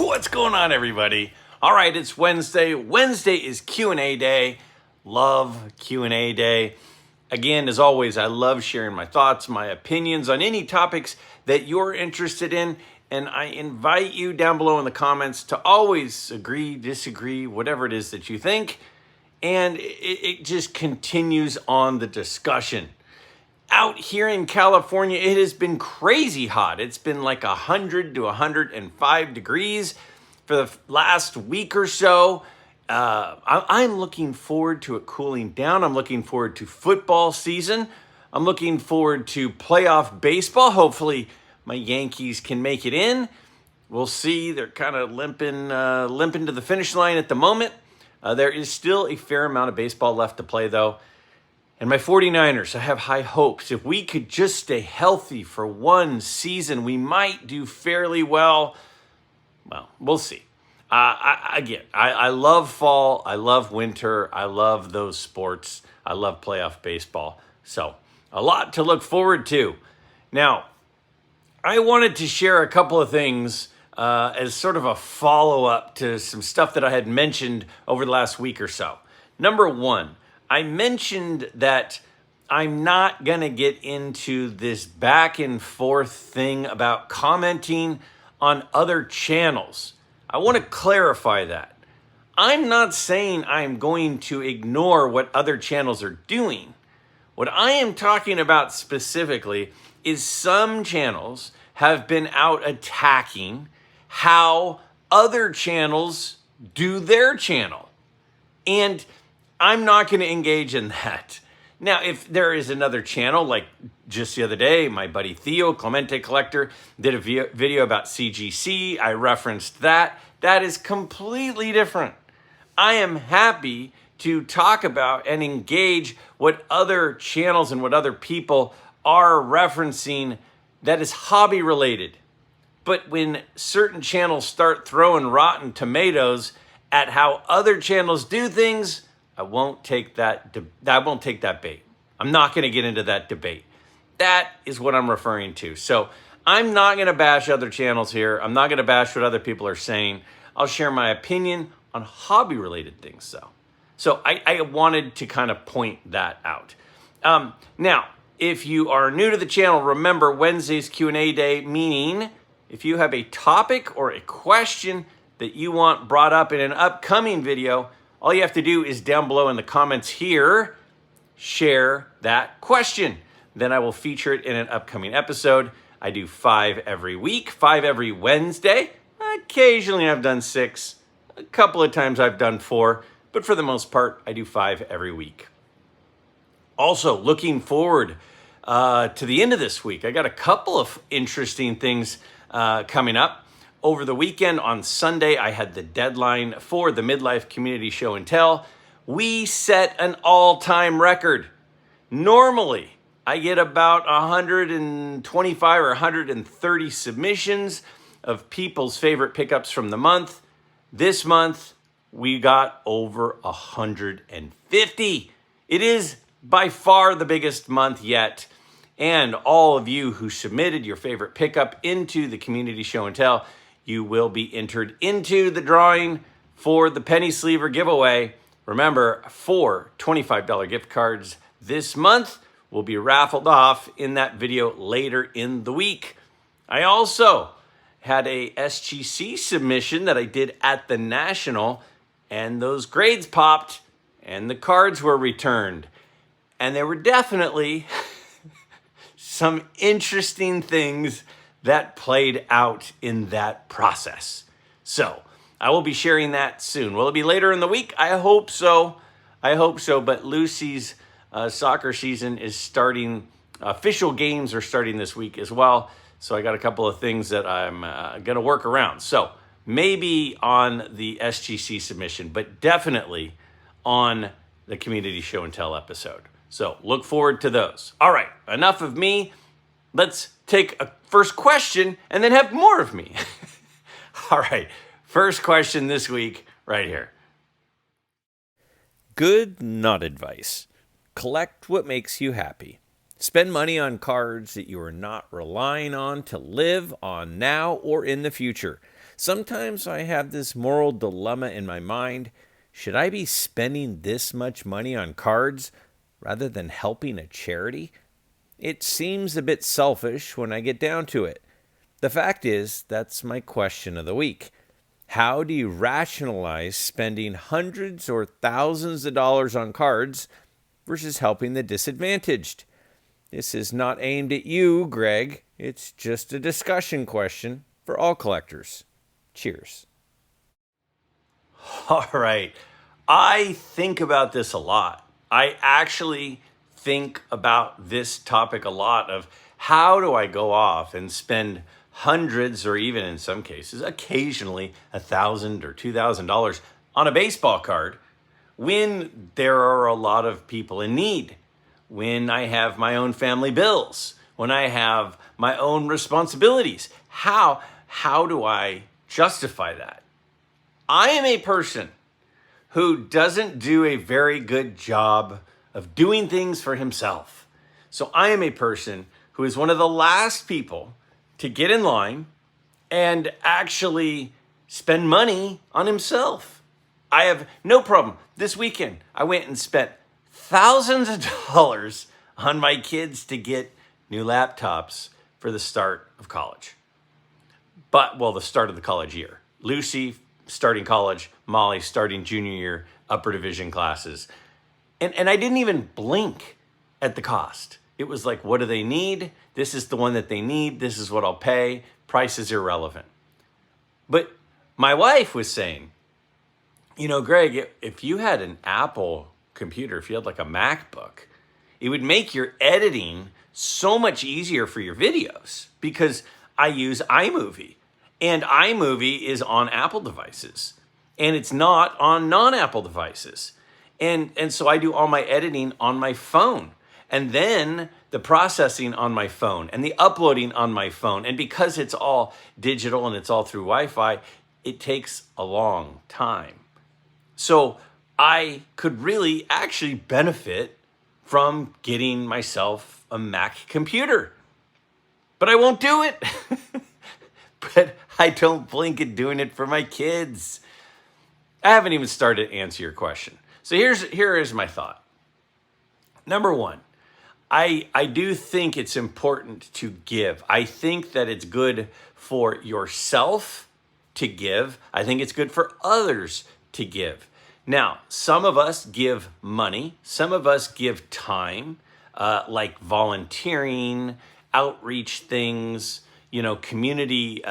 What's going on, everybody? All right, it's Wednesday. Wednesday is Q&A day. Love Q&A day. Again, as always, I love sharing my thoughts, my opinions on any topics that you're interested in. And I invite you down below in the comments to always agree, disagree, whatever it is that you think. And it just continues on the discussion. Out here in California, it has been crazy hot. It's been like 100 to 105 degrees for the last week or so. I'm looking forward to it cooling down. I'm looking forward to football season. I'm looking forward to playoff baseball. Hopefully my Yankees can make it in. We'll see. They're kind of limping to the finish line at the moment. There is still a fair amount of baseball left to play, though. And my 49ers, I have high hopes. If we could just stay healthy for one season, we might do fairly well. Well, we'll see. I love fall. I love winter. I love those sports. I love playoff baseball. So a lot to look forward to. Now, I wanted to share a couple of things as sort of a follow-up to some stuff that I had mentioned over the last week or so. Number one, I mentioned that I'm not going to get into this back and forth thing about commenting on other channels. I want to clarify that. I'm not saying I'm going to ignore what other channels are doing. What I am talking about specifically is some channels have been out attacking how other channels do their channel. And I'm not going to engage in that. Now, if there is another channel, like just the other day, my buddy Theo, Clemente Collector, did a video about CGC. I referenced that. That is completely different. I am happy to talk about and engage what other channels and what other people are referencing that is hobby related. But when certain channels start throwing rotten tomatoes at how other channels do things, I won't take that bait. I'm not going to get into that debate. That is what I'm referring to. So I'm not going to bash other channels here. I'm not going to bash what other people are saying. I'll share my opinion on hobby-related things, though. So I wanted to kind of point that out. Now, if you are new to the channel, remember Wednesday's Q&A day, meaning if you have a topic or a question that you want brought up in an upcoming video, all you have to do is down below in the comments here, share that question. Then I will feature it in an upcoming episode. I do 5 every week, 5 every Wednesday. Occasionally I've done 6. A couple of times I've done 4. But for the most part, I do 5 every week. Also, looking forward to the end of this week. I got a couple of interesting things coming up. Over the weekend on Sunday, I had the deadline for the Midlife Community Show and Tell. We set an all-time record. Normally, I get about 125 or 130 submissions of people's favorite pickups from the month. This month, we got over 150. It is by far the biggest month yet. And all of you who submitted your favorite pickup into the Community Show and Tell, you will be entered into the drawing for the Penny Sleever giveaway. Remember, 4 $25 gift cards this month will be raffled off in that video later in the week. I also had a SGC submission that I did at the National, and those grades popped, and the cards were returned. And there were definitely some interesting things that played out in that process. So I will be sharing that soon. Will it be later in the week? I hope so. But Lucy's soccer season is starting. Official games are starting this week as well. So I got a couple of things that I'm going to work around. So maybe on the SGC submission, but definitely on the Community Show and Tell episode. So look forward to those. All right, enough of me. Let's take a first question and then have more of me. All right, first question this week right here. Good not advice. Collect what makes you happy. Spend money on cards that you are not relying on to live on now or in the future. Sometimes I have this moral dilemma in my mind. Should I be spending this much money on cards rather than helping a charity? It seems a bit selfish when I get down to it. The fact is, that's my question of the week. How do you rationalize spending hundreds or thousands of dollars on cards versus helping the disadvantaged? This is not aimed at you, Greg. It's just a discussion question for all collectors. Cheers. All right. I think about this a lot. I actually think about this topic a lot of how do I go off and spend hundreds or even in some cases, occasionally $1,000 or $2,000 on a baseball card when there are a lot of people in need, when I have my own family bills, when I have my own responsibilities. How do I justify that? I am a person who doesn't do a very good job of doing things for himself. So I am a person who is one of the last people to get in line and actually spend money on himself. I have no problem. This weekend, I went and spent thousands of dollars on my kids to get new laptops for the start of college. The start of the college year. Lucy starting college, Molly starting junior year, upper division classes. And I didn't even blink at the cost. It was like, what do they need? This is the one that they need. This is what I'll pay. Price is irrelevant. But my wife was saying, Greg, if you had an Apple computer, if you had like a MacBook, it would make your editing so much easier for your videos because I use iMovie. And iMovie is on Apple devices, and it's not on non-Apple devices. And so I do all my editing on my phone, and then the processing on my phone, and the uploading on my phone. And because it's all digital and it's all through Wi-Fi, it takes a long time. So I could really actually benefit from getting myself a Mac computer. But I won't do it. But I don't blink at doing it for my kids. I haven't even started to answer your question. So here is my thought. Number one, I do think it's important to give. I think that it's good for yourself to give. I think it's good for others to give. Now, some of us give money. Some of us give time, like volunteering, outreach things, community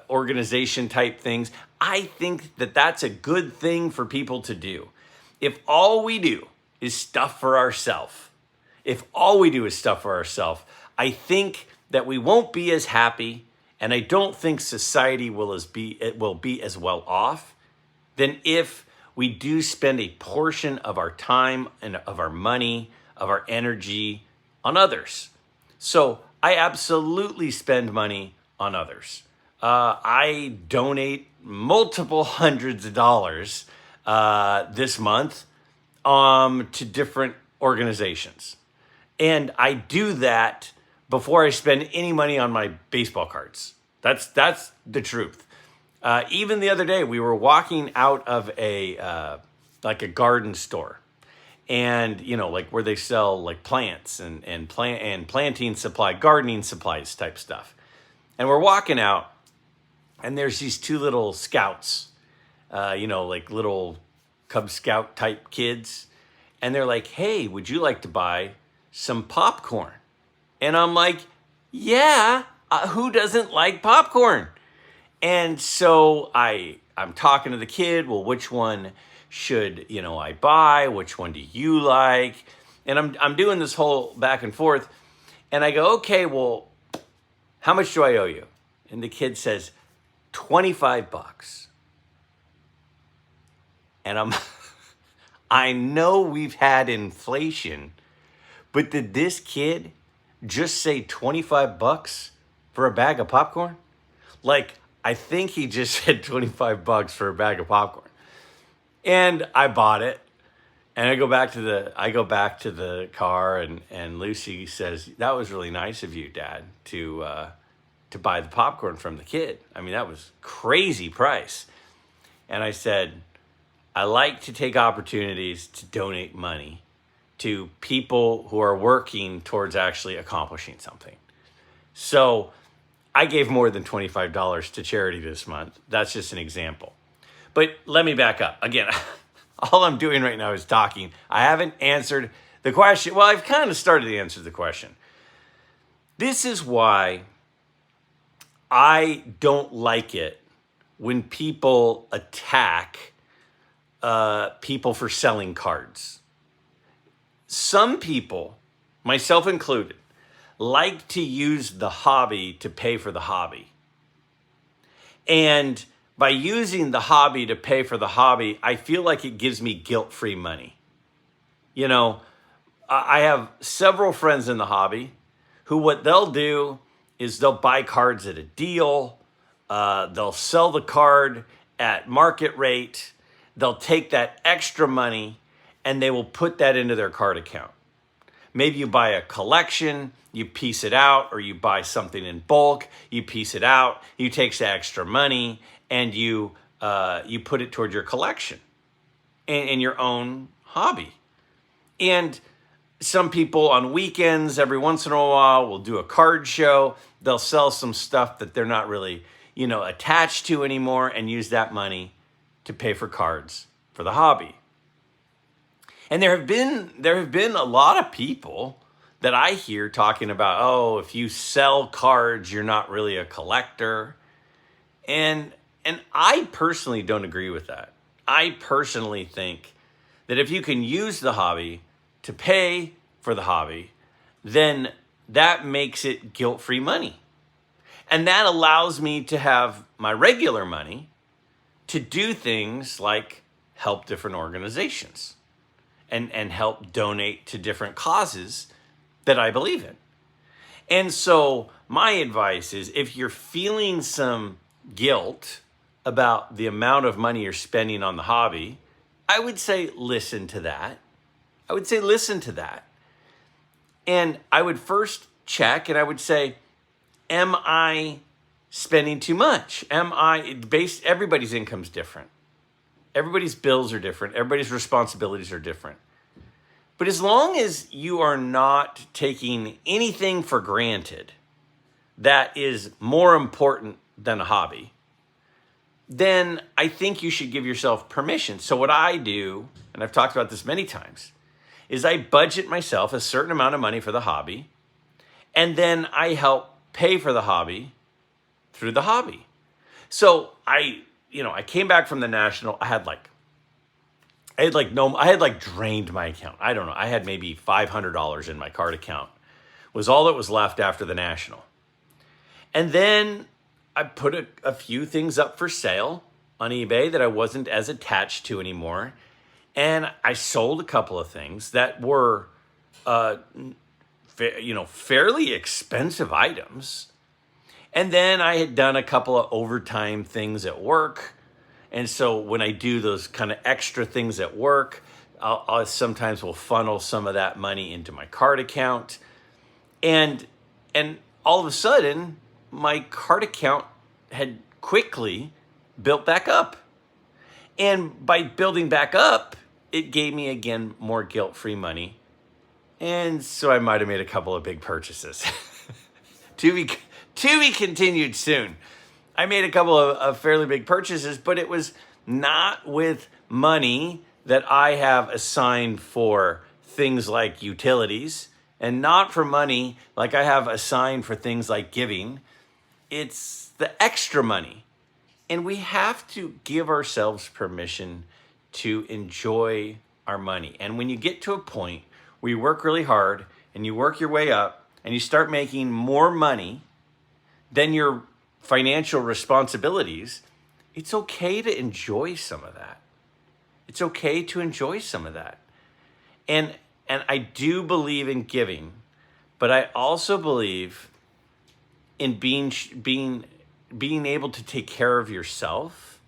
organization type things. I think that that's a good thing for people to do. If all we do is stuff for ourselves, I think that we won't be as happy, and I don't think society will be as well off than if we do spend a portion of our time and of our money, of our energy on others. So I absolutely spend money on others. I donate multiple hundreds of dollars this month to different organizations. And I do that before I spend any money on my baseball cards. That's the truth. Even the other day, we were walking out of a garden store, and like where they sell like plants and planting supply, gardening supplies type stuff. And we're walking out, and there's these two little scouts, like little Cub Scout type kids, and they're like, "Hey, would you like to buy some popcorn?" And I'm like, "Yeah, who doesn't like popcorn?" And so I'm talking to the kid, well, which one should, I buy? Which one do you like? And I'm doing this whole back and forth. And I go, okay, well, how much do I owe you? And the kid says, $25. And I know we've had inflation, but did this kid just say $25 for a bag of popcorn? Like, I think he just said $25 for a bag of popcorn. And I bought it. And I go back to the car, and Lucy says, "That was really nice of you, Dad, to to buy the popcorn from the kid. I mean, that was crazy price. And I said, I like to take opportunities to donate money to people who are working towards actually accomplishing something. So I gave more than $25 to charity this month. That's just an example. But let me back up. Again, all I'm doing right now is talking. I haven't answered the question. Well, I've kind of started to answer the question. This is why I don't like it when people attack people for selling cards. Some people, myself included, like to use the hobby to pay for the hobby. And by using the hobby to pay for the hobby, I feel like it gives me guilt-free money. You know, I have several friends in the hobby who what they'll do is they'll buy cards at a deal. They'll sell the card at market rate. They'll take that extra money and they will put that into their card account. Maybe you buy a collection, you piece it out, or you buy something in bulk, you piece it out, you take the extra money, and you put it toward your collection and your own hobby. And some people on weekends, every once in a while, will do a card show. They'll sell some stuff that they're not really, attached to anymore and use that money to pay for cards for the hobby. And there have been a lot of people that I hear talking about, oh, if you sell cards, you're not really a collector. And I personally don't agree with that. I personally think that if you can use the hobby to pay for the hobby, then that makes it guilt-free money. And that allows me to have my regular money to do things like help different organizations and help donate to different causes that I believe in. And so my advice is if you're feeling some guilt about the amount of money you're spending on the hobby, I would say listen to that. And I would first check and I would say, am I spending too much? Everybody's income's different. Everybody's bills are different. Everybody's responsibilities are different. But as long as you are not taking anything for granted that is more important than a hobby, then I think you should give yourself permission. So what I do, and I've talked about this many times, is I budget myself a certain amount of money for the hobby, and then I help pay for the hobby through the hobby. So I came back from the national. I had drained my account. I don't know. I had maybe $500 in my card account. Was all that was left after the national. And then I put a few things up for sale on eBay that I wasn't as attached to anymore. And I sold a couple of things that were, fairly expensive items. And then I had done a couple of overtime things at work. And so when I do those kind of extra things at work, I sometimes will funnel some of that money into my card account. And all of a sudden, my card account had quickly built back up. And by building back up, it gave me, again, more guilt-free money. And so I might have made a couple of big purchases. To be continued soon. I made a couple of fairly big purchases, but it was not with money that I have assigned for things like utilities and not for money like I have assigned for things like giving. It's the extra money. And we have to give ourselves permission to enjoy our money. And when you get to a point where you work really hard and you work your way up and you start making more money than your financial responsibilities, it's okay to enjoy some of that. It's okay to enjoy some of that. And I do believe in giving, but I also believe in being able to take care of yourself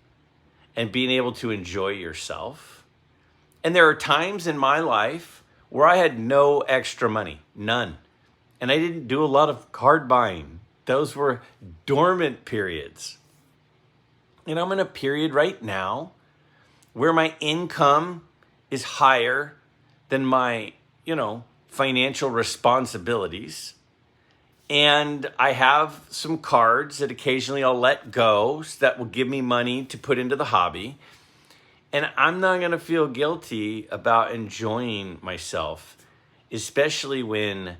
and being able to enjoy yourself. And there are times in my life where I had no extra money, none. And I didn't do a lot of card buying. Those were dormant periods. And I'm in a period right now where my income is higher than my, financial responsibilities. And I have some cards that occasionally I'll let go that will give me money to put into the hobby. And I'm not going to feel guilty about enjoying myself, especially when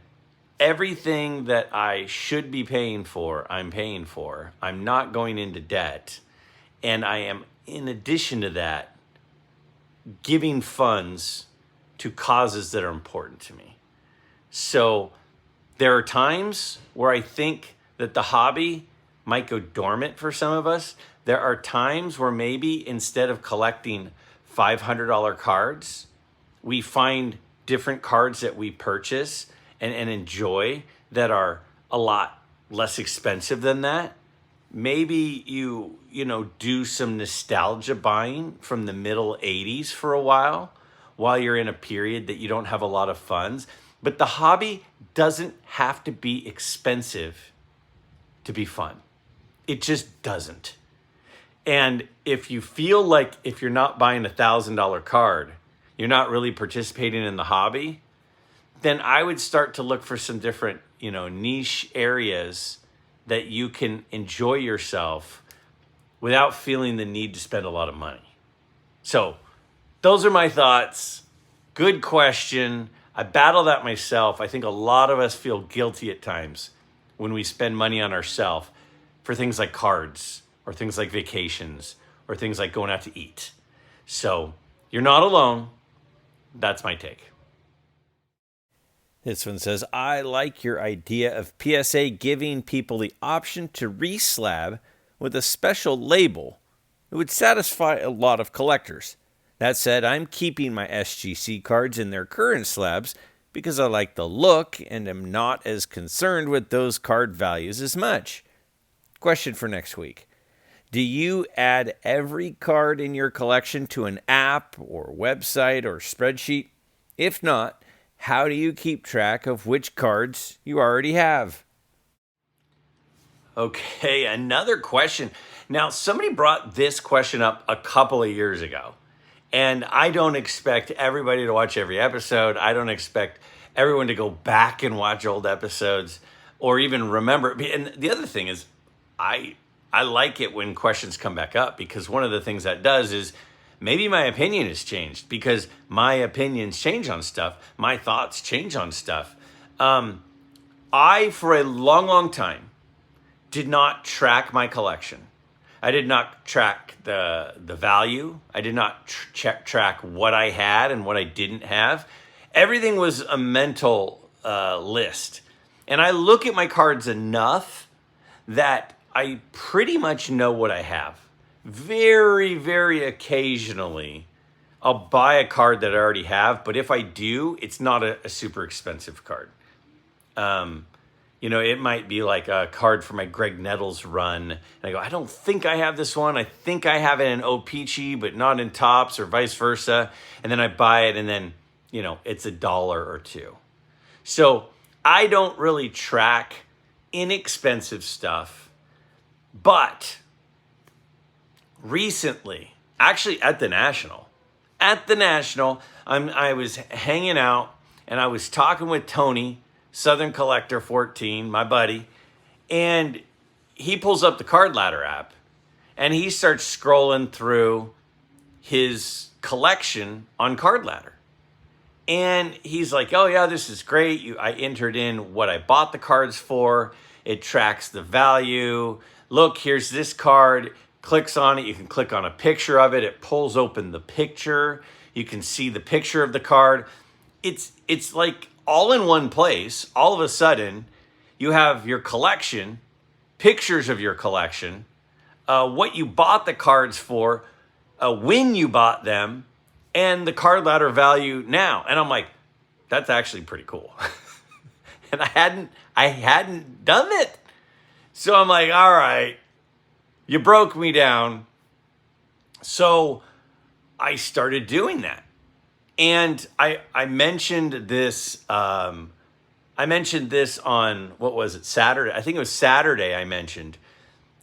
everything that I should be paying for, I'm paying for. I'm not going into debt. And I am, in addition to that, giving funds to causes that are important to me. So there are times where I think that the hobby might go dormant for some of us. There are times where maybe instead of collecting $500 cards, we find different cards that we purchase and enjoy that are a lot less expensive than that. Maybe you do some nostalgia buying from the middle 80s for a while you're in a period that you don't have a lot of funds. But the hobby doesn't have to be expensive to be fun. It just doesn't. And if you feel like if you're not buying $1,000 card, you're not really participating in the hobby, then I would start to look for some different, niche areas that you can enjoy yourself without feeling the need to spend a lot of money. So those are my thoughts. Good question. I battle that myself. I think a lot of us feel guilty at times when we spend money on ourselves for things like cards or things like vacations or things like going out to eat. So you're not alone. That's my take. This one says, I like your idea of PSA giving people the option to re-slab with a special label. It would satisfy a lot of collectors. That said, I'm keeping my SGC cards in their current slabs because I like the look and am not as concerned with those card values as much. Question for next week. Do you add every card in your collection to an app or website or spreadsheet? If not, how do you keep track of which cards you already have? Okay, another question. Now, somebody brought this question up a couple of years ago. And I don't expect everybody to watch every episode. I don't expect everyone to go back and watch old episodes or even remember. And the other thing is, I like it when questions come back up, because one of the things that does is maybe my opinion has changed, because my opinions change on stuff. My thoughts change on stuff. I, for a long, long time, did not track my collection. I did not track the value. I did not track what I had and what I didn't have. Everything was a mental list. And I look at my cards enough that I pretty much know what I have. Very, very occasionally, I'll buy a card that I already have. But if I do, it's not a super expensive card. It might be like a card for my Greg Nettles run. And I go, I don't think I have this one. I think I have it in O-Pee-Chee, but not in Topps, or vice versa. And then I buy it, and then, it's $1 or $2. So I don't really track inexpensive stuff. But recently, actually at the National, I was hanging out and I was talking with Tony, Southern Collector 14, my buddy, and he pulls up the Card Ladder app and he starts scrolling through his collection on Card Ladder. And he's like, oh yeah, this is great. I entered in what I bought the cards for. It tracks the value. Look, here's this card. Clicks on it. You can click on a picture of it. It pulls open the picture. You can see the picture of the card. It's like all in one place. All of a sudden, you have your collection, pictures of your collection, what you bought the cards for, when you bought them, and the Card Ladder value now. And I'm like, that's actually pretty cool. And I hadn't done it. So I'm like, all right, you broke me down. So I started doing that. And I mentioned this I mentioned this on, what was it, Saturday? I think it was Saturday I mentioned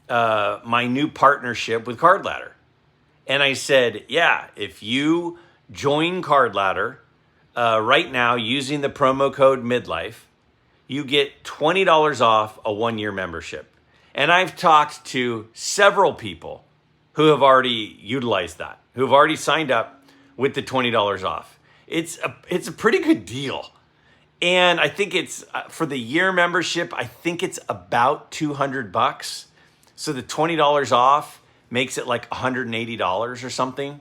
my new partnership with Card Ladder. And I said, yeah, if you join Card Ladder right now using the promo code MidLife, you get $20 off a 1-year membership. And I've talked to several people who have already utilized that, who have already signed up with the $20 off. It's a pretty good deal. And I think it's for the year membership, I think it's about $200. So the $20 off makes it like $180 or something.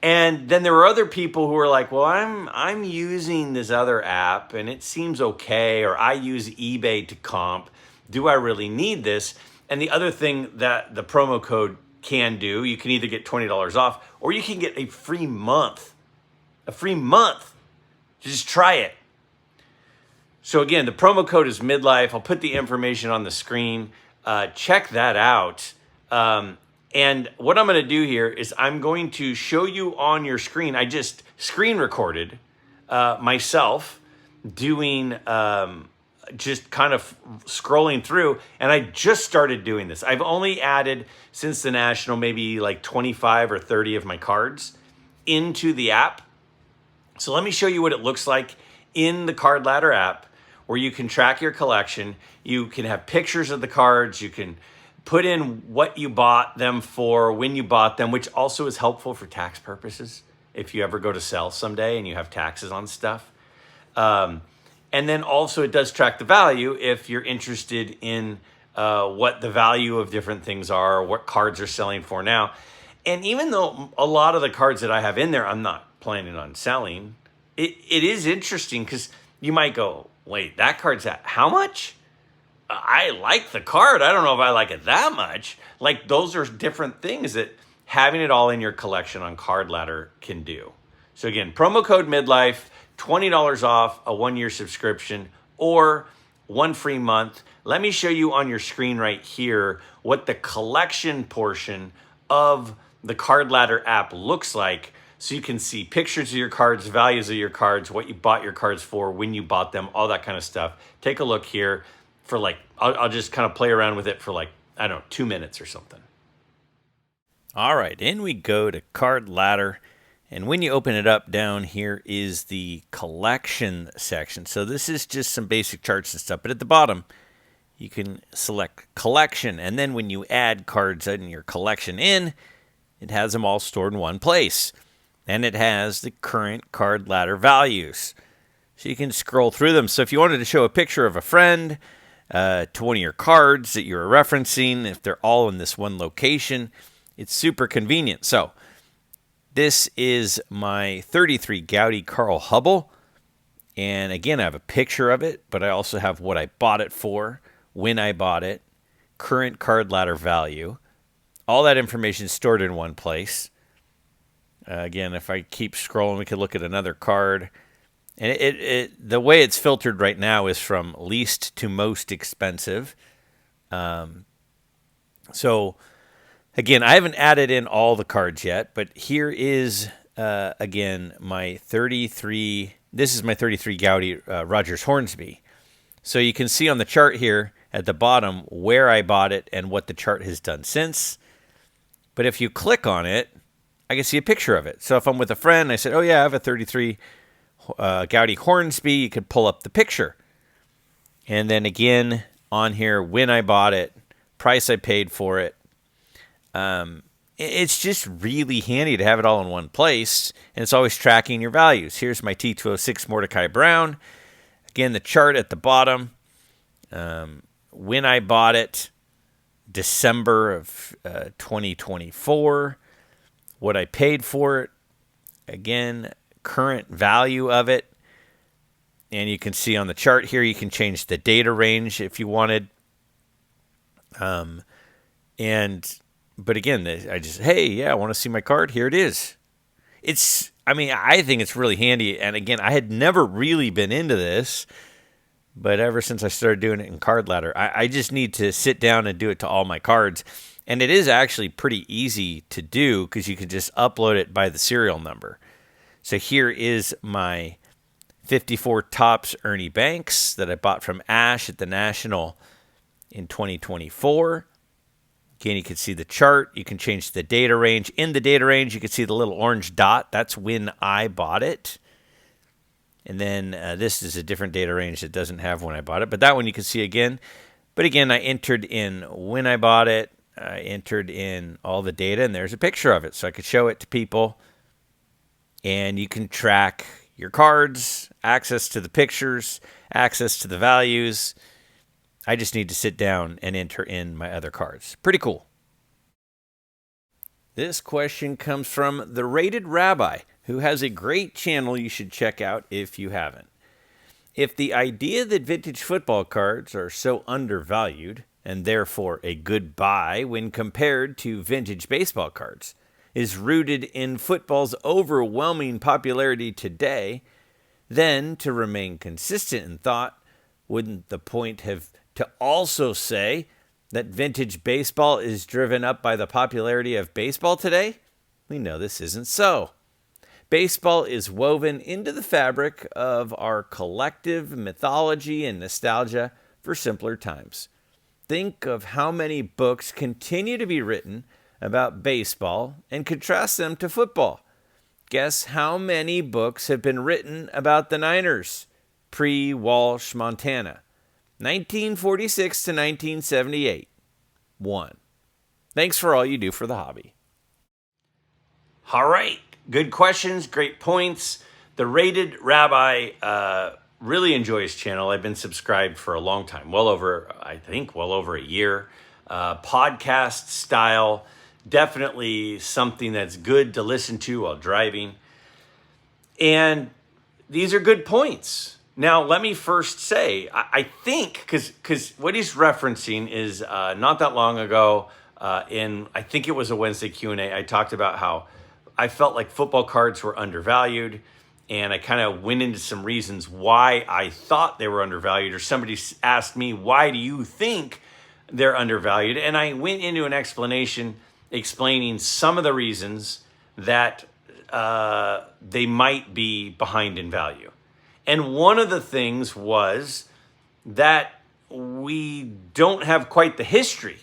And then there were other people who were like, well, I'm using this other app and it seems okay, or I use eBay to comp. Do I really need this? And the other thing that the promo code can do, you can either get $20 off or you can get a free month. A free month. Just try it. So again, the promo code is MidLife. I'll put the information on the screen. Check that out. And what I'm going to do here is I'm going to show you on your screen. I just screen recorded myself doing just kind of scrolling through. And I just started doing this. I've only added, since the National, maybe like 25 or 30 of my cards into the app. So let me show you what it looks like in the Card Ladder app, where you can track your collection. You can have pictures of the cards. You can put in what you bought them for, when you bought them, which also is helpful for tax purposes if you ever go to sell someday and you have taxes on stuff. And then also it does track the value if you're interested in what the value of different things are, what cards are selling for now. And even though a lot of the cards that I have in there, I'm not planning on selling, it is interesting because you might go, wait, that card's at how much? I like the card. I don't know if I like it that much. Like, those are different things that having it all in your collection on Card Ladder can do. So again, promo code MidLife, $20 off a 1-year subscription or 1 free month. Let me show you on your screen right here what the collection portion of the Card Ladder app looks like, so you can see pictures of your cards, values of your cards, what you bought your cards for, when you bought them, all that kind of stuff. Take a look here for like, I'll just kind of play around with it for like, I don't know, 2 minutes or something. All right, in we go to Card Ladder. And when you open it up, down here is the collection section. So this is just some basic charts and stuff. But at the bottom, you can select collection. And then when you add cards in your collection in, it has them all stored in one place. And it has the current Card Ladder values. So you can scroll through them. So if you wanted to show a picture of a friend to one of your cards that you're referencing, if they're all in this one location, it's super convenient. So this is my 33 Gaudy Carl Hubble. And again, I have a picture of it, but I also have what I bought it for, when I bought it, current Card Ladder value. All that information is stored in one place. Again, if I keep scrolling, we could look at another card. And the way it's filtered right now is from least to most expensive. So again, I haven't added in all the cards yet, but here is, again, my 33. This is my 33 Gaudy Rogers Hornsby. So you can see on the chart here at the bottom where I bought it and what the chart has done since. But if you click on it, I can see a picture of it. So if I'm with a friend, I said, oh yeah, I have a 33 Gaudy Hornsby, you could pull up the picture. And then again, on here, when I bought it, price I paid for it. It's just really handy to have it all in one place, and it's always tracking your values. Here's my T206 Mordecai Brown. Again, the chart at the bottom. When I bought it, December of 2024. What I paid for it. Again, current value of it. And you can see on the chart here, you can change the data range if you wanted. But again, I want to see my card. Here it is. I think it's really handy. And again, I had never really been into this, but ever since I started doing it in Card Ladder, I just need to sit down and do it to all my cards. And it is actually pretty easy to do because you can just upload it by the serial number. So here is my 54 Topps Ernie Banks that I bought from Ash at the National in 2024. Again, you can see the chart. You can change the data range. In the data range, you can see the little orange dot. That's when I bought it. And then this is a different data range that doesn't have when I bought it. But that one you can see again. But again, I entered in when I bought it. I entered in all the data, and there's a picture of it. So I could show it to people. And you can track your cards, access to the pictures, access to the values. I just need to sit down and enter in my other cards. Pretty cool. This question comes from the Rated Rabbi, who has a great channel you should check out if you haven't. If the idea that vintage football cards are so undervalued, and therefore a good buy when compared to vintage baseball cards, is rooted in football's overwhelming popularity today, then to remain consistent in thought, wouldn't the point have to also say that vintage baseball is driven up by the popularity of baseball today? We know this isn't so. Baseball is woven into the fabric of our collective mythology and nostalgia for simpler times. Think of how many books continue to be written about baseball and contrast them to football. Guess how many books have been written about the Niners pre-Walsh, Montana? 1946 to 1978. 1. Thanks for all you do for the hobby. All right. Good questions. Great points. The Rated Rabbi really enjoy his channel. I've been subscribed for a long time. Well over a year. Podcast style. Definitely something that's good to listen to while driving. And these are good points. Now, let me first say, I think, because what he's referencing is not that long ago I think it was a Wednesday Q&A, I talked about how I felt like football cards were undervalued, and I kind of went into some reasons why I thought they were undervalued, or somebody asked me, why do you think they're undervalued? And I went into an explanation explaining some of the reasons that they might be behind in value. And one of the things was that we don't have quite the history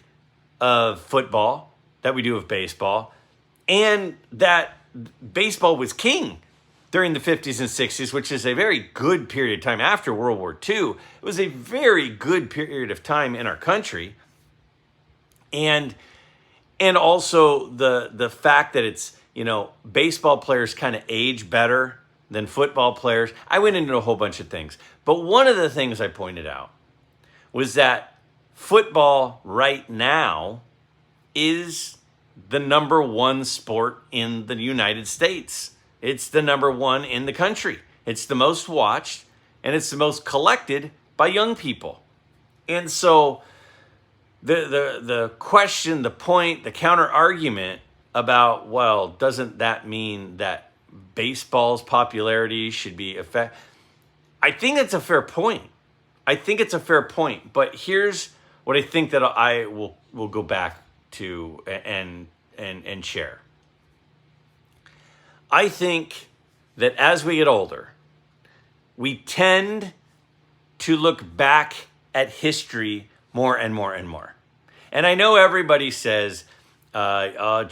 of football that we do of baseball, and that baseball was king during the 50s and 60s, which is a very good period of time after World War II. It was a very good period of time in our country. And also the fact that it's, baseball players kind of age better than football players. I went into a whole bunch of things. But one of the things I pointed out was that football right now is the number one sport in the United States. It's the number one in the country. It's the most watched, and it's the most collected by young people. And so the question, the point, the counter argument about, well, doesn't that mean that baseball's popularity should be affected? I think it's a fair point. But here's what I think that I will go back to and share. I think that as we get older, we tend to look back at history more and more and more. And I know everybody says, not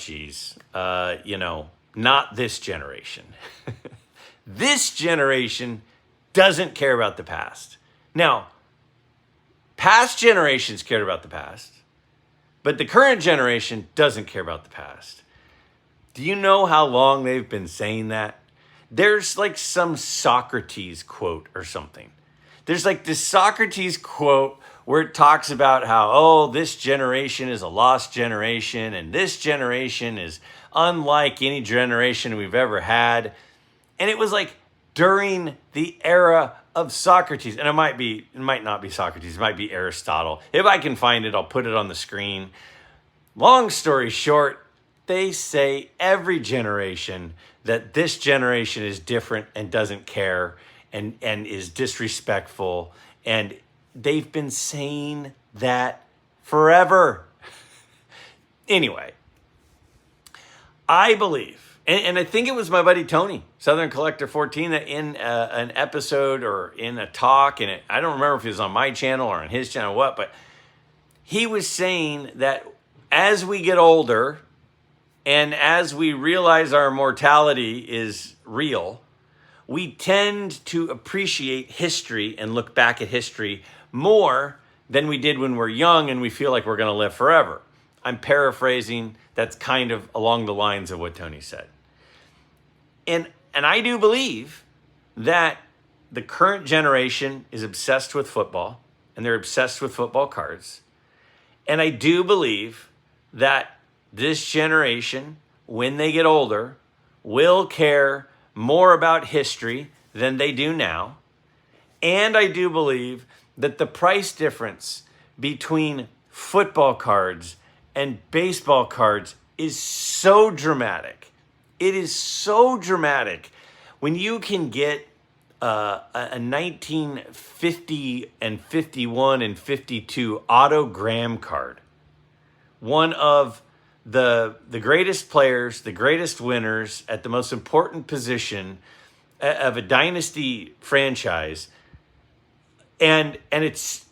this generation. This generation doesn't care about the past. Now, past generations cared about the past, but the current generation doesn't care about the past. Do you know how long they've been saying that? There's like some Socrates quote or something. There's like this Socrates quote where it talks about how, this generation is a lost generation, and this generation is unlike any generation we've ever had. And it was like during the era of Socrates. And it might not be Socrates, it might be Aristotle. If I can find it, I'll put it on the screen. Long story short, they say every generation that this generation is different and doesn't care and is disrespectful. And they've been saying that forever. Anyway, I believe And I think it was my buddy Tony, Southern Collector 14, that in an episode or in a talk, and I don't remember if it was on my channel or on his channel or what, but he was saying that as we get older and as we realize our mortality is real, we tend to appreciate history and look back at history more than we did when we're young and we feel like we're going to live forever. I'm paraphrasing. That's kind of along the lines of what Tony said. And I do believe that the current generation is obsessed with football, and they're obsessed with football cards. And I do believe that this generation, when they get older, will care more about history than they do now. And I do believe that the price difference between football cards and baseball cards is so dramatic. It is so dramatic. When you can get a 1950 and 51 and 52 Otto Graham card, one of the greatest players, the greatest winners at the most important position of a dynasty franchise, and it's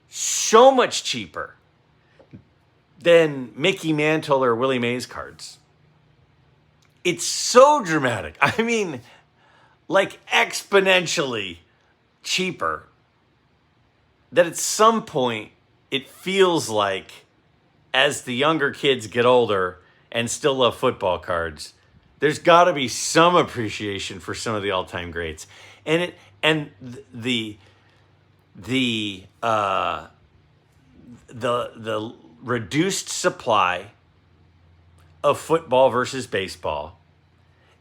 so much cheaper than Mickey Mantle or Willie Mays cards. It's so dramatic. I mean, like exponentially cheaper, that at some point it feels like, as the younger kids get older and still love football cards, there's got to be some appreciation for some of the all-time greats. And the reduced supply of football versus baseball,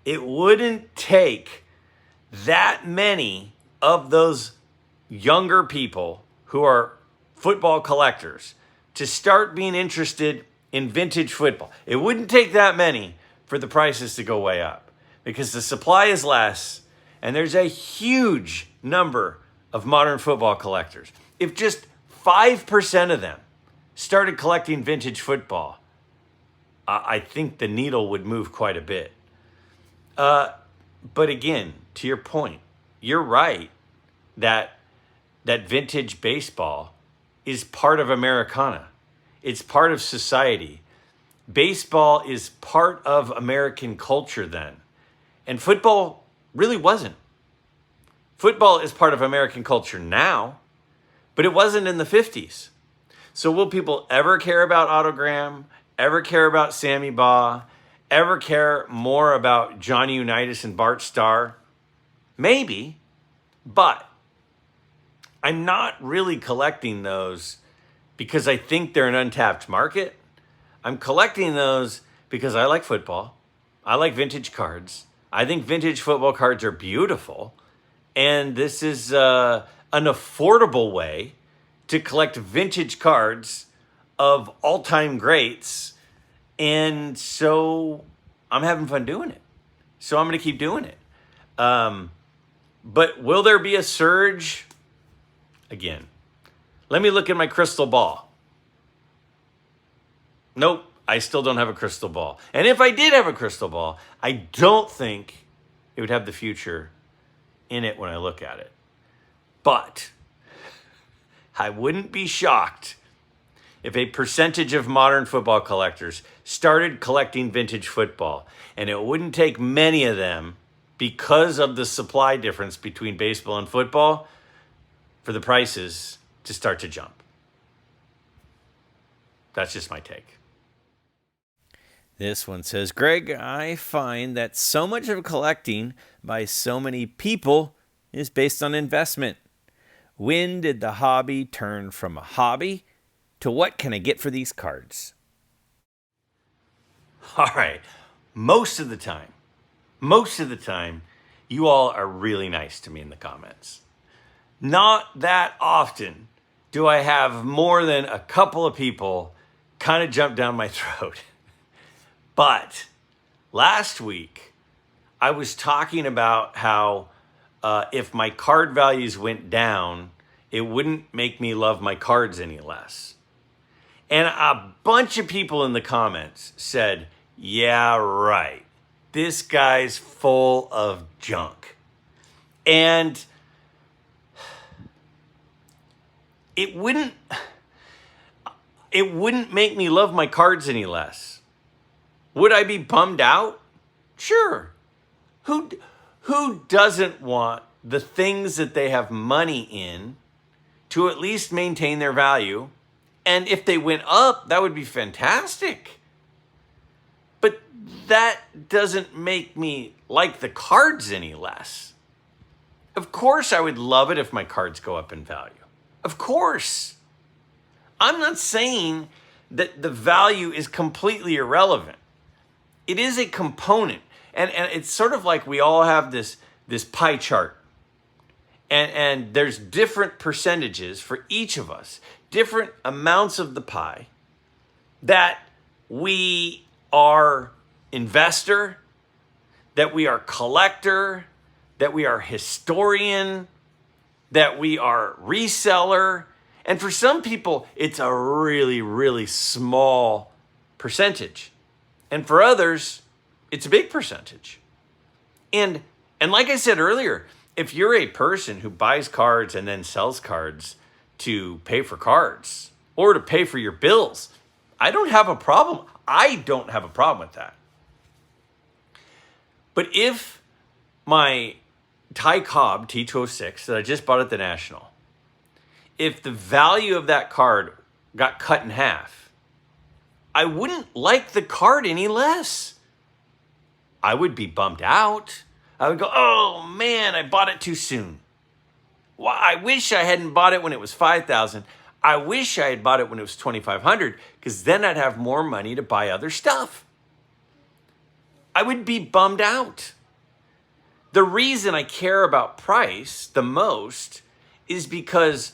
it wouldn't take that many of those younger people who are football collectors to start being interested in vintage football. It wouldn't take that many for the prices to go way up, because the supply is less and there's a huge number of modern football collectors. If just 5% of them started collecting vintage football, I think the needle would move quite a bit. But again, to your point, you're right that vintage baseball is part of Americana. It's part of society. Baseball is part of American culture then. And football really wasn't. Football is part of American culture now, but it wasn't in the 50s. So will people ever care about Otto Graham, ever care about Sammy Baugh, ever care more about Johnny Unitas and Bart Starr? Maybe, but I'm not really collecting those because I think they're an untapped market. I'm collecting those because I like football. I like vintage cards. I think vintage football cards are beautiful. And this is an affordable way to collect vintage cards of all-time greats. And so I'm having fun doing it. So I'm going to keep doing it. But will there be a surge? Again, let me look at my crystal ball. Nope, I still don't have a crystal ball. And if I did have a crystal ball, I don't think it would have the future in it when I look at it. But I wouldn't be shocked if a percentage of modern football collectors started collecting vintage football. And it wouldn't take many of them, because of the supply difference between baseball and football, for the prices to start to jump. That's just my take. This one says, Greg, I find that so much of collecting by so many people is based on investment. When did the hobby turn from a hobby to what can I get for these cards? All right. Most of the time, you all are really nice to me in the comments. Not that often do I have more than a couple of people kind of jump down my throat. But last week, I was talking about how if my card values went down, it wouldn't make me love my cards any less. And a bunch of people in the comments said, yeah, right. this guy's full of junk. And it wouldn't make me love my cards any less. Would I be bummed out? Sure. Who doesn't want the things that they have money in to at least maintain their value? And if they went up, that would be fantastic. But that doesn't make me like the cards any less. Of course, I would love it if my cards go up in value. Of course. I'm not saying that the value is completely irrelevant. It is a component. And it's sort of like we all have this pie chart. And there's different percentages for each of us, different amounts of the pie that we are investor, that we are collector, that we are historian, that we are reseller. And for some people, it's a really, really small percentage. And for others, it's a big percentage. And like I said earlier, if you're a person who buys cards and then sells cards to pay for cards or to pay for your bills, I don't have a problem. I don't have a problem with that. But if my Ty Cobb T206 that I just bought at the National, if the value of that card got cut in half, I wouldn't like the card any less. I would be bummed out. I would go, oh man, I bought it too soon. Well, I wish I hadn't bought it when it was $5,000. I wish I had bought it when it was $2,500, because then I'd have more money to buy other stuff. I would be bummed out. The reason I care about price the most is because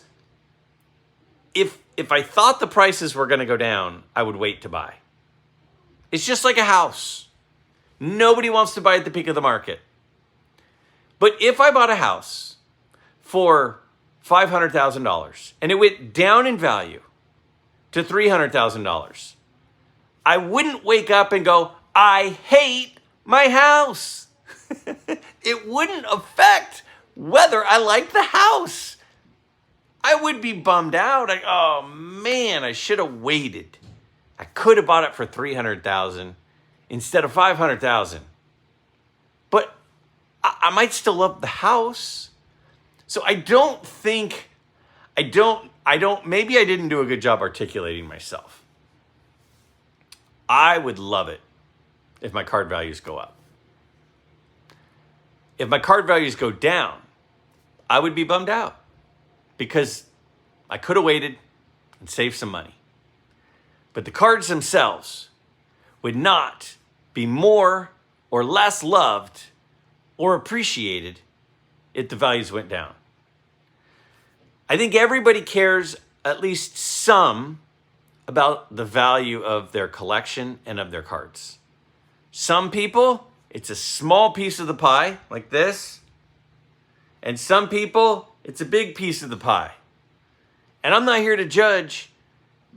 if I thought the prices were going to go down, I would wait to buy. It's just like a house. Nobody wants to buy at the peak of the market. But if I bought a house for $500,000 and it went down in value to $300,000, I wouldn't wake up and go, I hate my house. It wouldn't affect whether I like the house. I would be bummed out. Like, oh man, I should have waited. I could have bought it for $300,000 instead of $500,000. But I might still love the house. So maybe I didn't do a good job articulating myself. I would love it if my card values go up. If my card values go down, I would be bummed out because I could have waited and saved some money. But the cards themselves would not be more or less loved or appreciated if the values went down. I think everybody cares at least some about the value of their collection and of their cards. Some people, it's a small piece of the pie, like this. And some people, it's a big piece of the pie. And I'm not here to judge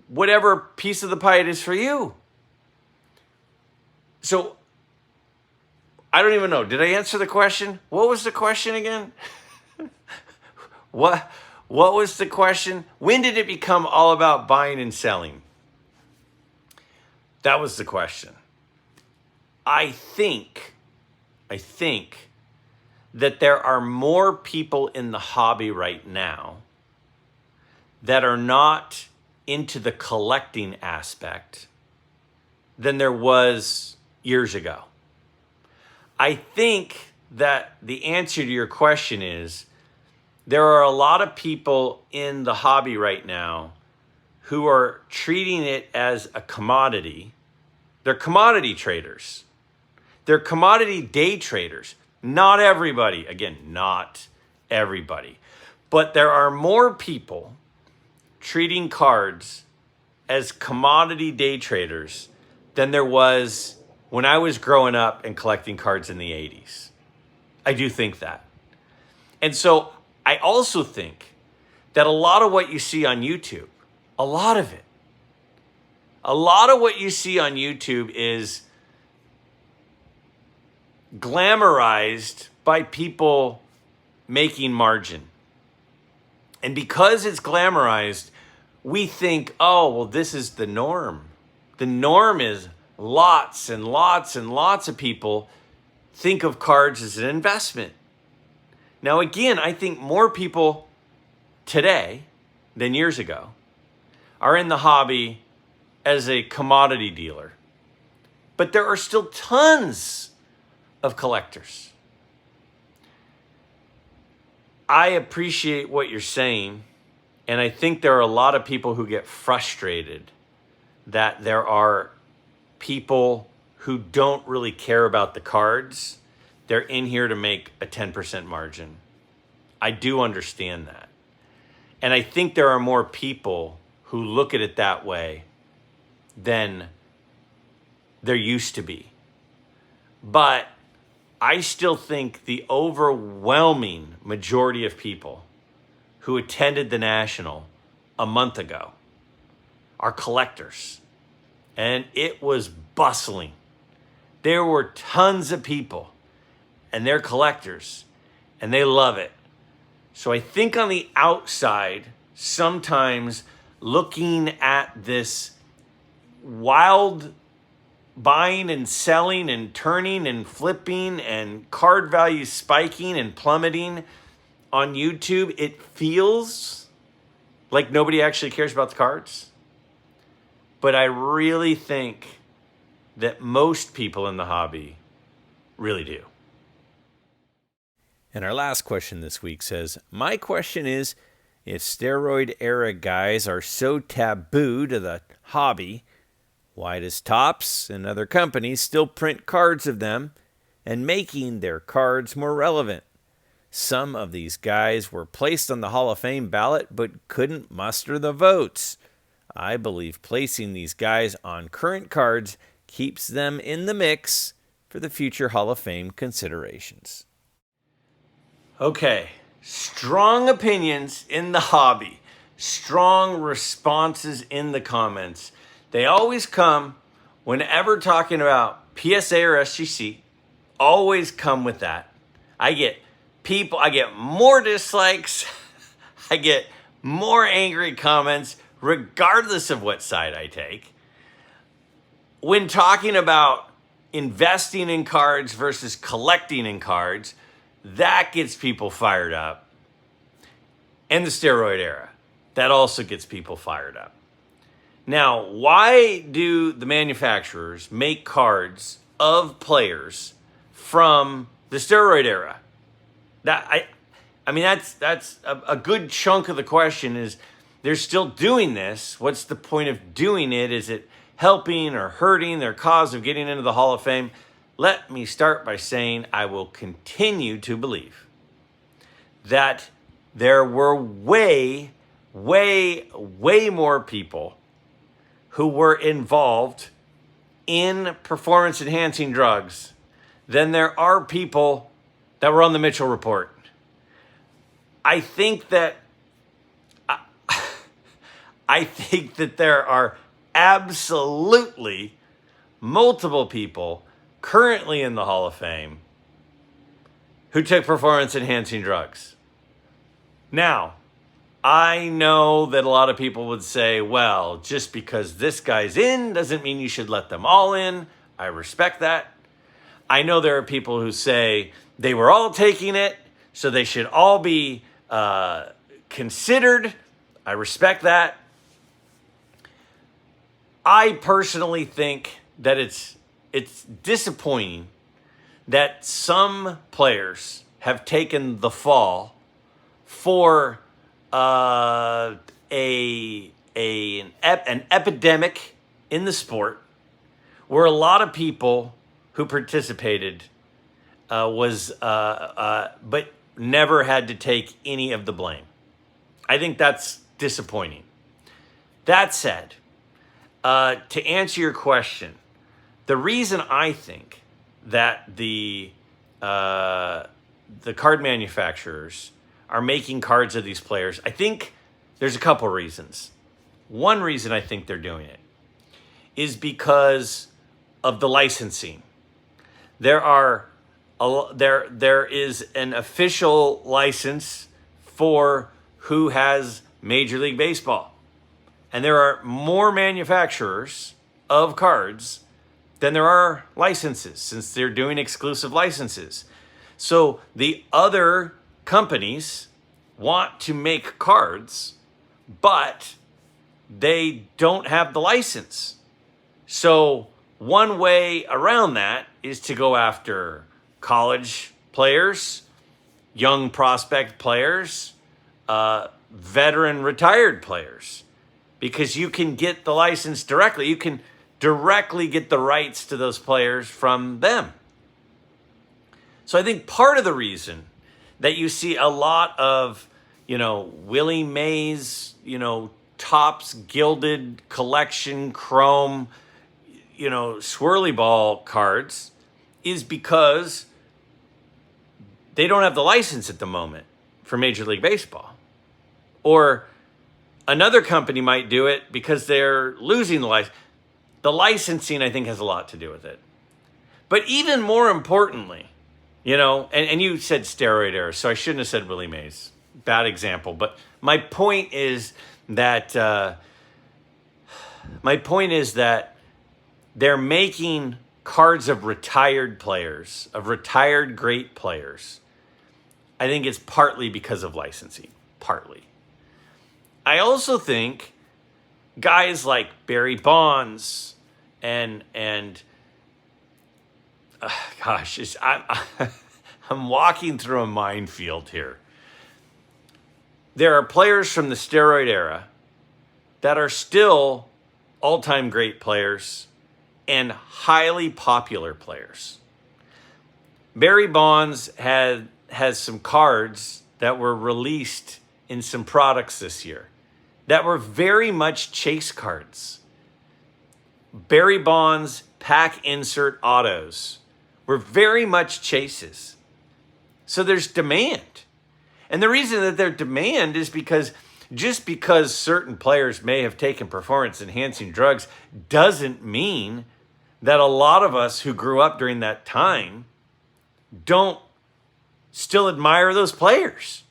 whatever piece of the pie it is for you. So, I don't even know. Did I answer the question? What was the question again? What was the question? When did it become all about buying and selling? That was the question. I think that there are more people in the hobby right now that are not into the collecting aspect than there was years ago. I think that the answer to your question is there are a lot of people in the hobby right now who are treating it as a commodity. They're commodity traders. They're commodity day traders. Not everybody. Again, not everybody. But there are more people treating cards as commodity day traders than there was when I was growing up and collecting cards in the 80s. I do think that. And so I also think that a lot of what you see on YouTube, a lot of what you see on YouTube is glamorized by people making margin. And because it's glamorized, we think, oh, well, this is the norm. The norm is lots and lots and lots of people think of cards as an investment. Now, again, I think more people today than years ago are in the hobby as a commodity dealer. But there are still tons of collectors. I appreciate what you're saying, and I think there are a lot of people who get frustrated that there are people who don't really care about the cards. They're in here to make a 10% margin. I do understand that. And I think there are more people who look at it that way than there used to be. But I still think the overwhelming majority of people who attended the National a month ago are collectors. And it was bustling. There were tons of people, and they're collectors, and they love it. So I think on the outside, sometimes looking at this wild buying and selling and turning and flipping and card values spiking and plummeting on YouTube, it feels like nobody actually cares about the cards. But I really think that most people in the hobby really do. And our last question this week says, my question is, if steroid era guys are so taboo to the hobby, why does Topps and other companies still print cards of them and making their cards more relevant? Some of these guys were placed on the Hall of Fame ballot but couldn't muster the votes. I believe placing these guys on current cards keeps them in the mix for the future Hall of Fame considerations. Okay, strong opinions in the hobby, strong responses in the comments. They always come whenever talking about PSA or SGC, always come with that. I get more dislikes, I get more angry comments, regardless of what side I take. When talking about investing in cards versus collecting in cards, that gets people fired up. And the steroid era, that also gets people fired up. Now, why do the manufacturers make cards of players from the steroid era? That's a good chunk of the question is they're still doing this. What's the point of doing it? Is it helping or hurting their cause of getting into the Hall of Fame? Let me start by saying I will continue to believe that there were way more people who were involved in performance-enhancing drugs than there are people that were on the Mitchell Report. I think that there are absolutely multiple people currently in the Hall of Fame who took performance-enhancing drugs. Now, I know that a lot of people would say, well, just because this guy's in doesn't mean you should let them all in. I respect that. I know there are people who say they were all taking it, so they should all be considered. I respect that. I personally think that it's disappointing that some players have taken the fall for an epidemic in the sport where a lot of people who participated but never had to take any of the blame. I think that's disappointing. That said, to answer your question, the reason I think that the card manufacturers are making cards of these players, I think there's a couple reasons. One reason I think they're doing it is because of the licensing. There are there is an official license for who has Major League Baseball. And there are more manufacturers of cards than there are licenses, since they're doing exclusive licenses. So the other companies want to make cards, but they don't have the license. So one way around that is to go after college players, young prospect players, veteran retired players, because you can get the license directly. You can directly get the rights to those players from them. So I think part of the reason that you see a lot of, Willie Mays, Topps gilded collection chrome, swirly ball cards is because they don't have the license at the moment for Major League Baseball. Or another company might do it because they're losing the license. The licensing, I think, has a lot to do with it. But even more importantly, and you said steroid era, so I shouldn't have said Willie Mays. Bad example. But my point is that they're making cards of retired players, of retired great players. I think it's partly because of licensing, partly. I also think guys like Barry Bonds and I'm walking through a minefield here. There are players from the steroid era that are still all-time great players and highly popular players. Barry Bonds has some cards that were released in some products this year that were very much chase cards. Barry Bonds pack insert autos were very much chases. So there's demand. And the reason that there's demand is because just because certain players may have taken performance-enhancing drugs doesn't mean that a lot of us who grew up during that time don't still admire those players.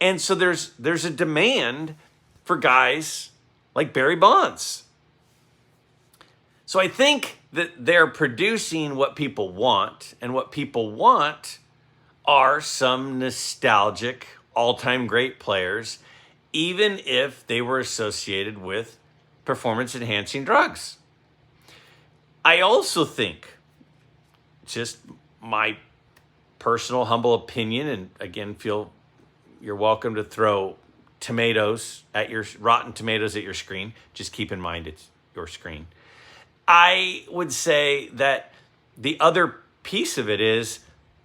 And so there's a demand for guys like Barry Bonds. So I think that they're producing what people want, and what people want are some nostalgic all-time great players, even if they were associated with performance-enhancing drugs. I also think, just my personal humble opinion, and again, feel you're welcome to throw rotten tomatoes at your screen. Just keep in mind it's your screen. I would say that the other piece of it is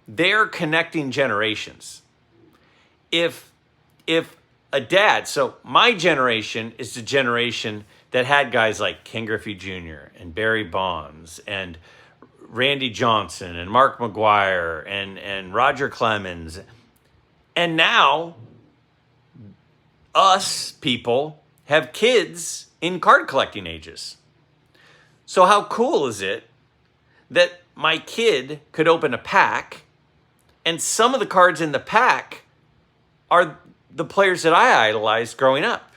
they're connecting generations. If a dad, so my generation is the generation that had guys like Ken Griffey Jr. and Barry Bonds and Randy Johnson and Mark McGwire and Roger Clemens. And now us people have kids in card collecting ages. So how cool is it that my kid could open a pack and some of the cards in the pack are the players that I idolized growing up?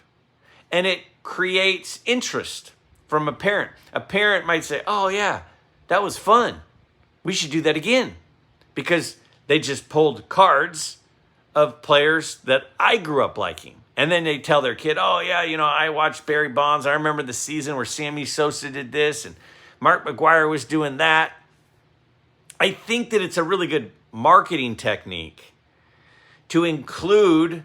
And it creates interest from a parent. A parent might say, oh yeah, that was fun. We should do that again. Because they just pulled cards of players that I grew up liking. And then they tell their kid, oh yeah, I watched Barry Bonds. I remember the season where Sammy Sosa did this and Mark McGwire was doing that. I think that it's a really good marketing technique to include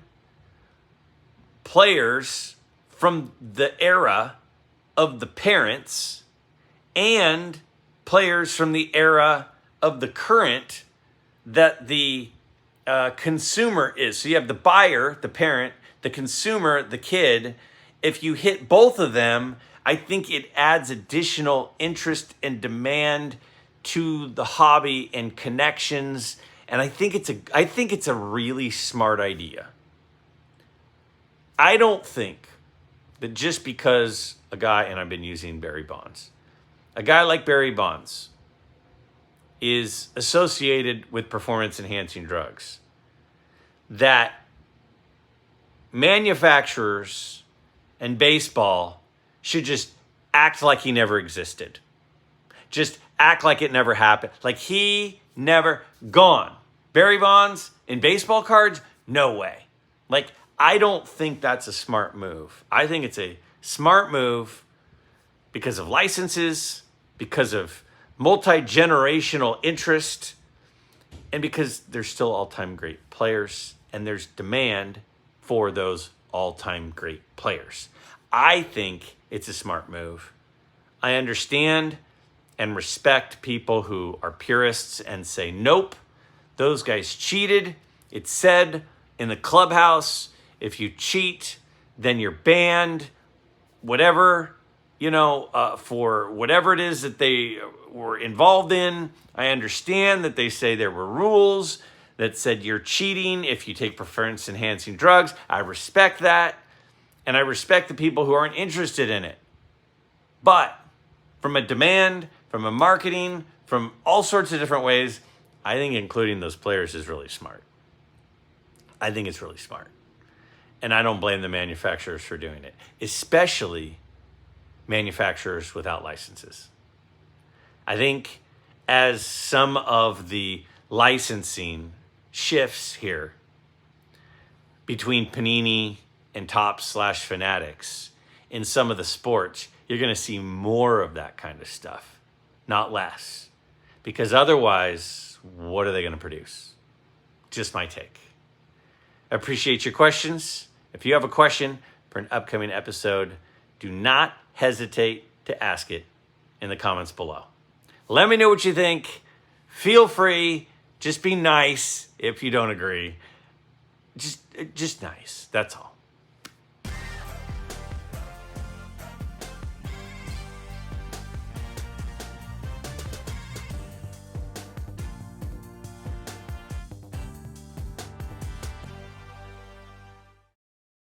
players from the era of the parents and players from the era of the current that the consumer is. So you have the buyer, the parent, the consumer, the kid. If you hit both of them, I think it adds additional interest and demand to the hobby and connections. And I think it's a really smart idea. I don't think that just because a guy, and I've been using Barry Bonds, a guy like Barry Bonds is associated with performance-enhancing drugs. That manufacturers and baseball should just act like he never existed. Just act like it never happened. Like he never gone. Barry Bonds in baseball cards? No way. Like, I don't think that's a smart move. I think it's a smart move because of licenses, because of multi-generational interest, and because there's still all-time great players and there's demand for those all-time great players. I think it's a smart move. I understand and respect people who are purists and say, nope, those guys cheated. It's said in the clubhouse, if you cheat, then you're banned, whatever, for whatever it is that they were involved in. I understand that they say there were rules that said you're cheating if you take performance-enhancing drugs. I respect that, and I respect the people who aren't interested in it. But from a demand, from a marketing, from all sorts of different ways, I think including those players is really smart. I think it's really smart. And I don't blame the manufacturers for doing it, especially manufacturers without licenses. I think as some of the licensing shifts here between Panini and Topps/Fanatics in some of the sports, you're going to see more of that kind of stuff, not less. Because otherwise, what are they going to produce? Just my take. I appreciate your questions. If you have a question for an upcoming episode, do not hesitate to ask it in the comments below. Let me know what you think. Feel free. Just be nice if you don't agree. Just nice. That's all.